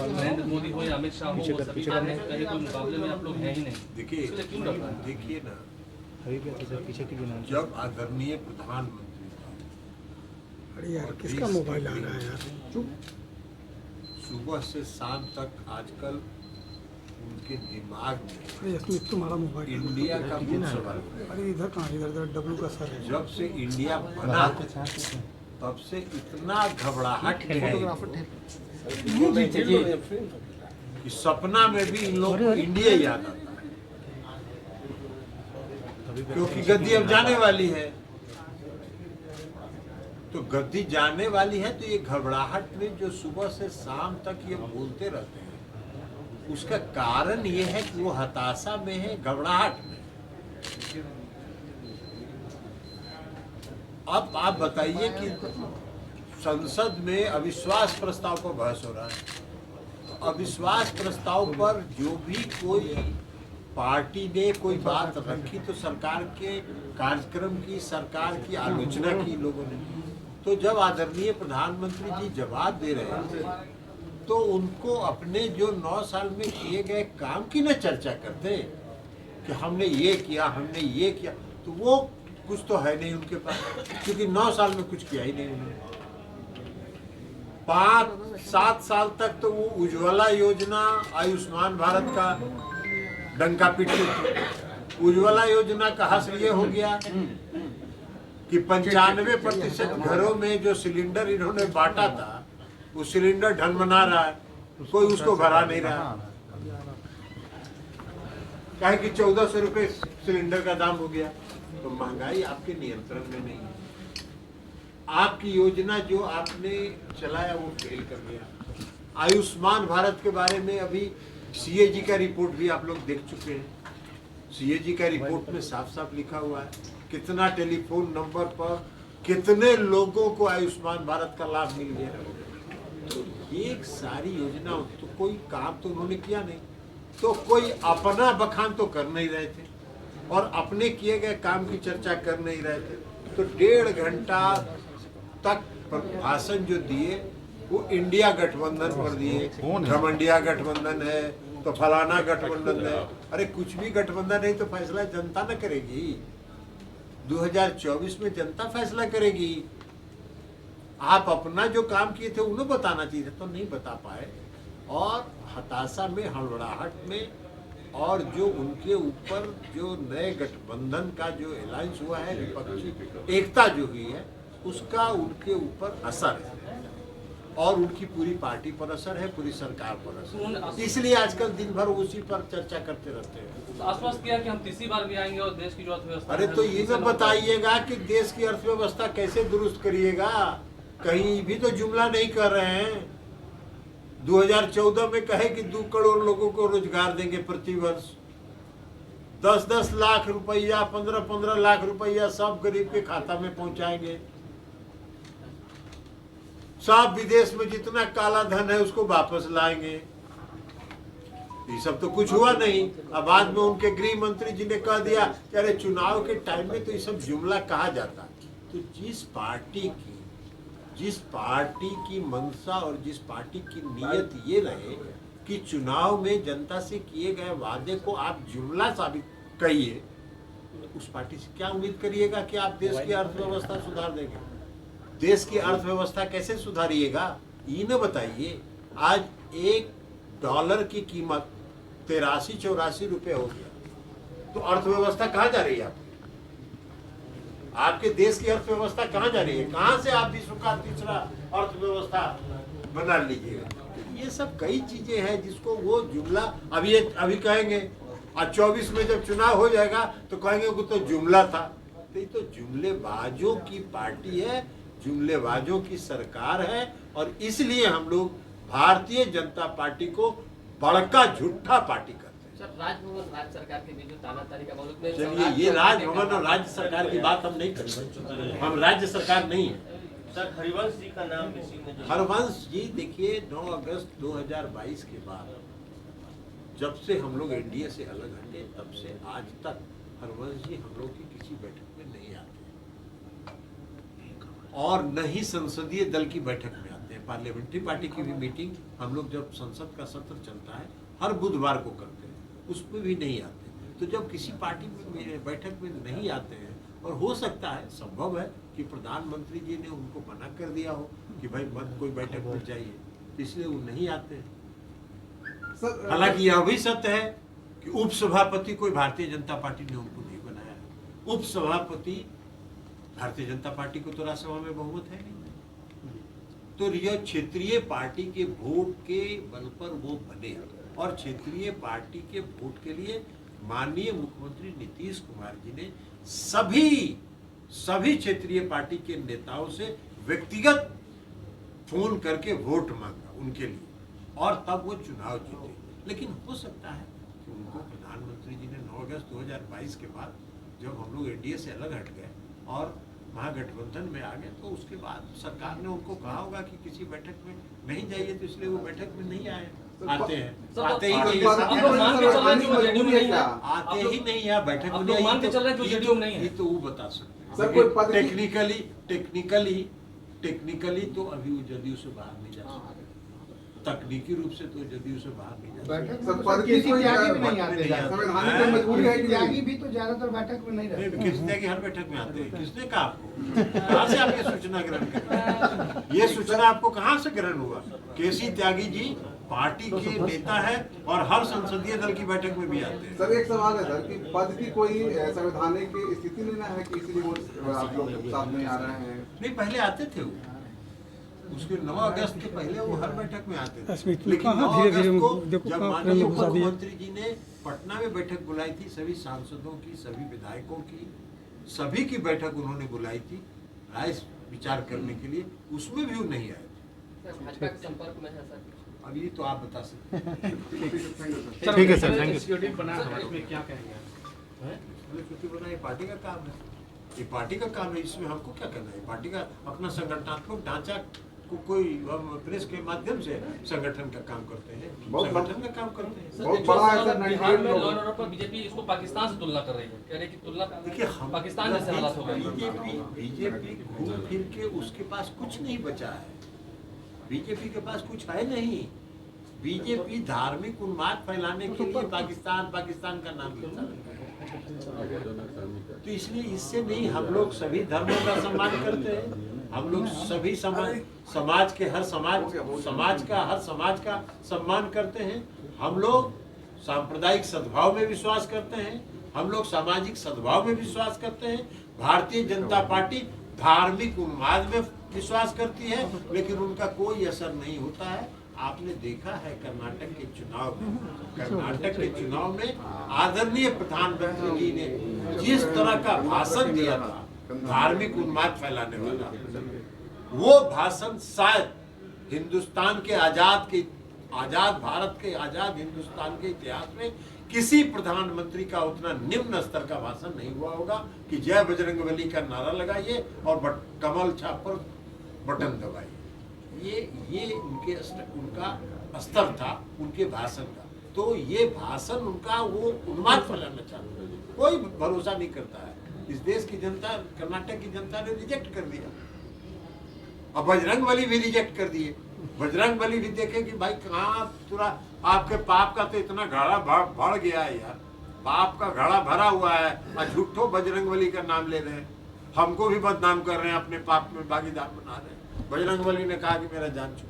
नरेंद्र मोदी हो या अमित शाह हो, वो सभी कहीं कोई मुकाबले में आप लोग हैं ही नहीं। देखिए क्यों डरना है? देखिए ना, जब आदरणीय प्रधानमंत्री अरे यार और किसका देश मोबाइल के आ रहा है यार? चुप। सुबह से शाम तक आजकल उनके दिमाग में अरे इसमें तुम्हारा मोबाइल है। इंडिया का मुद्दा सवाल है। अरे इधर कहाँ, इधर इधर डब्लू का सर है। जब से इंडिया बना तब से इतना घबराहट है कि सपना में भी इन लोग को इंडिया याद आता है, क्योंकि गद्दी अब जाने वाली है। तो गद्दी जाने वाली है, तो ये घबराहट में जो सुबह से शाम तक ये बोलते रहते हैं, उसका कारण ये है कि वो हताशा में है, घबराहट में। अब आप बताइए कि संसद में अविश्वास प्रस्ताव पर बहस हो रहा है। अविश्वास प्रस्ताव पर जो भी कोई पार्टी ने कोई बात रखी तो सरकार के कार्यक्रम की, सरकार की आलोचना की लोगों ने। तो जब आदरणीय प्रधानमंत्री जी जवाब दे रहे थे तो उनको अपने जो 9 साल में किए गए काम की न चर्चा करते कि हमने ये किया, हमने ये किया, तो वो कुछ तो है नहीं उनके पास, क्योंकि 9 साल में कुछ किया ही नहीं उन्होंने। 5-7 साल तक तो वो उज्ज्वला योजना, आयुष्मान भारत का डंका पीटते थे। उज्ज्वला योजना का हश्र ये हो गया कि 95% घरों में जो सिलेंडर इन्होंने बांटा था, वो सिलेंडर ढनमना रहा है, कोई उसको भरा नहीं रहा। कहे कि 1400 रुपये सिलेंडर का दाम हो गया। तो महंगाई आपके नियंत्रण में नहीं है। आपकी योजना जो आपने चलाया वो फेल कर गया। आयुष्मान भारत के बारे में अभी सीएजी का रिपोर्ट भी आप लोग देख चुके हैं। सीएजी का रिपोर्ट में साफ साफ लिखा हुआ है कितना टेलीफोन नंबर पर कितने लोगों को आयुष्मान भारत का लाभ मिल गया। तो ये सारी योजना, तो कोई काम तो उन्होंने किया नहीं, तो कोई अपना बखान तो कर नहीं रहे थे और अपने किए गए काम की चर्चा कर नहीं रहे थे। तो 1.5 घंटा तक भाषण जो दिए वो इंडिया गठबंधन पर दिए। घमंडिया गठबंधन है तो फलाना गठबंधन है। अरे कुछ भी गठबंधन नहीं तो फैसला जनता न करेगी। 2024 में जनता फैसला करेगी। आप अपना जो काम किए थे उन्हें बताना चाहिए, तो नहीं बता पाए और हताशा में, हड़बड़ाहट में, और जो उनके ऊपर जो नए गठबंधन का जो अलायंस हुआ है, विपक्षी एकता जो हुई है, उसका उनके ऊपर असर है और उनकी पूरी पार्टी पर असर है, पूरी सरकार पर असर। इसलिए आजकल दिन भर उसी पर चर्चा करते रहते हैं। आश्वस्त किया कि हम तीसरी बार भी आएंगे और देश की जो अर्थव्यवस्था। अरे तो ये तो बताइएगा कि देश की अर्थव्यवस्था कैसे दुरुस्त करिएगा। कहीं भी तो जुमला नहीं कर रहे हैं। 2014 में कहे कि 2 करोड़ लोगों को रोजगार देंगे प्रति वर्ष। 10-10 लाख रुपया, 15-15 लाख रुपया सब गरीब के खाता में पहुंचाएंगे। सब विदेश में जितना काला धन है उसको वापस लाएंगे। ये सब तो कुछ हुआ नहीं। अब बाद में उनके गृह मंत्री जी ने कह दिया कि अरे चुनाव के टाइम में तो ये सब जुमला कहा जाता। तो जिस पार्टी की मंशा और जिस पार्टी की नीयत ये रहे कि चुनाव में जनता से किए गए वादे को आप जुमला साबित करिए, उस पार्टी से क्या उम्मीद करिएगा कि आप देश की अर्थव्यवस्था सुधार देंगे। देश की अर्थव्यवस्था कैसे सुधारिएगा ये न बताइए। आज $1 की कीमत 83-84 रुपये हो गया, तो अर्थव्यवस्था कहाँ जा रही है आपके देश की अर्थव्यवस्था कहाँ जा रही है? कहाँ से आप विश्व का तीसरा अर्थव्यवस्था बना लीजिएगा? ये सब कई चीजें हैं जिसको वो जुमला अभी कहेंगे और 24 में जब चुनाव हो जाएगा तो कहेंगे वो तो जुमला था। तो ये तो जुमलेबाजों की पार्टी है, जुमलेबाजों की सरकार है और इसलिए हम लोग भारतीय जनता पार्टी को बड़का झूठा पार्टी करते हैं। सर, राजभवन राज्य सरकार के बीच में तानाशाही का मुल्क में। चलिए ये राजभवन और राज्य सरकार की बात हम नहीं करेंगे, हम राज्य सरकार नहीं है। सर हरिवंश जी का नाम इसी में हरिवंश जी देखिए 9 अगस्त 2022 के बाद जब से हम लोग एनडीए से अलग हटे तब से आज तक हरिवंश जी हम लोग की किसी बैठक में नहीं आते और न ही संसदीय दल की बैठक में आते हैं। पार्लियामेंट्री पार्टी की भी मीटिंग हम लोग जब संसद का सत्र चलता है हर बुधवार को करते हैं, उसमें भी नहीं आते। तो जब किसी पार्टी में बैठक में नहीं आते हैं, और हो सकता है, संभव है कि प्रधानमंत्री जी ने उनको मना कर दिया हो कि भाई मत कोई बैठक में जाइए, इसलिए वो नहीं आते हैं। हालांकि यह भी सत्य है कि उपसभापति कोई भारतीय जनता पार्टी ने उनको नहीं बनाया। उपसभापति भारतीय जनता पार्टी को तो राज्यसभा में बहुमत है नहीं, तो यह क्षेत्रीय पार्टी के वोट के बल पर वो बने, और क्षेत्रीय पार्टी के वोट के लिए माननीय मुख्यमंत्री नीतीश कुमार जी ने सभी क्षेत्रीय पार्टी के नेताओं से व्यक्तिगत फोन करके वोट मांगा उनके लिए, और तब वो चुनाव जीते। लेकिन हो सकता है कि उनको प्रधानमंत्री जी ने 9 अगस्त 2022 के बाद जब हम लोग एनडीए से अलग हट गए और महागठबंधन में आ गए, तो उसके बाद सरकार ने उनको कहा होगा कि किसी बैठक में नहीं जाइए, तो इसलिए वो बैठक में नहीं आए। आते हैं, आते ही नहीं है, आते ही नहीं है, बैठक में नहीं है, तो वो बता सकते हैं। टेक्निकली तो अभी वो जदयू से बाहर नहीं जा सकते, तकनीकी रूप से तो जदयू से बाहर नहीं जा त्यागी भी तो ज्यादातर बैठक में नहीं रहते। किस त्यागी हर बैठक में आते हैं? किसने कहा आपको? कहाँ से आप ये सूचना ग्रहण करते? ये सूचना आपको कहाँ से ग्रहण हुआ? केसी त्यागी जी पार्टी के नेता है और हर संसदीय दल की बैठक में भी आते हैं। सर एक सवाल है सर कि पद की कोई संवैधानिक स्थिति नहीं ना है कि इसीलिए वो आप लोग साथ में आ रहे हैं? नहीं, पहले आते थे वो, उसके 9 अगस्त के पहले वो हर बैठक में आते थे। लेकिन लेकिन 9 धीरे-धीरे अगस्त को देखो जब कहाँ माननीय प्रेम घुसा दिया। मुख्यमंत्री जी ने पटना में बैठक बुलाई थी, सभी सांसदों की, सभी विधायकों की, सभी की बैठक उन्होंने बुलाई थी राय विचार करने के लिए, उसमें भी वो नहीं आए थे। भाजपा के संपर्क में है सर? अब ये तो आप बता सकते हैं। ठीक है सर, थैंक यू। सिक्योरिटी बना है, इसमें क्या कहेंगे आप? छुट्टी बना, ये पार्टी का काम है, ये पार्टी का काम है, इसमें हमको क्या करना है? पार्टी का अपना संगठनात्मक ढांचा को कोई प्रेस के माध्यम से संगठन का काम करते हैं, संगठन का काम करते हैं। बहुत बड़ा है सर, बिहार में लॉ एंड ऑर्डर पर बीजेपी इसको पाकिस्तान से तुलना कर रही है, कह रही है कि तुलना देखिए, हम पाकिस्तान जैसे हालात हो गए। बीजेपी घूम फिर के उसके पास कुछ नहीं बचा है, बीजेपी के पास कुछ है नहीं। बीजेपी धार्मिक उन्माद फैलाने के लिए पाकिस्तान का नाम लेता है। तो इसलिए इससे नहीं, हम लोग सभी धर्मों का सम्मान करते हैं, हम लोग सभी समाज के हर समाज का सम्मान करते हैं। हम लोग सांप्रदायिक सद्भाव में विश्वास करते हैं, हम लोग सामाजिक सद्भाव में विश्वास करते हैं। भारतीय जनता पार्टी धार्मिक उन्माद में विश्वास करती है, लेकिन उनका कोई असर नहीं होता है। आपने देखा है कर्नाटक के चुनाव में आदरणीय प्रधानमंत्री जी ने जिस तरह का भाषण दिया था, धार्मिक उन्माद फैलाने वाला, वो भाषण शायद हिंदुस्तान के आजाद भारत के आजाद हिंदुस्तान के इतिहास में किसी प्रधानमंत्री का उतना निम्न स्तर का भाषण नहीं हुआ होगा कि जय बजरंगबली का नारा लगाइए और कमल छाप पर बटन दबाइए। ये उनका स्तर था, उनके भाषण का। तो ये भाषण उनका वो उन्माद फैलाना चाहता है, कोई भरोसा नहीं करता है। इस देश की जनता, कर्नाटक की जनता ने रिजेक्ट कर दिया, अब बजरंगबली भी रिजेक्ट कर दिए। बजरंगबली भी देखे कि भाई कहाँ पूरा आपके पाप का तो इतना घड़ा बढ़ गया है यार, पाप का घड़ा भरा हुआ है और झूठो बजरंगबली का नाम ले रहे हैं, हमको भी बदनाम कर रहे हैं, अपने पाप में भागीदार बना रहे हैं। बजरंगबली ने कहा कि मेरा जान छूट।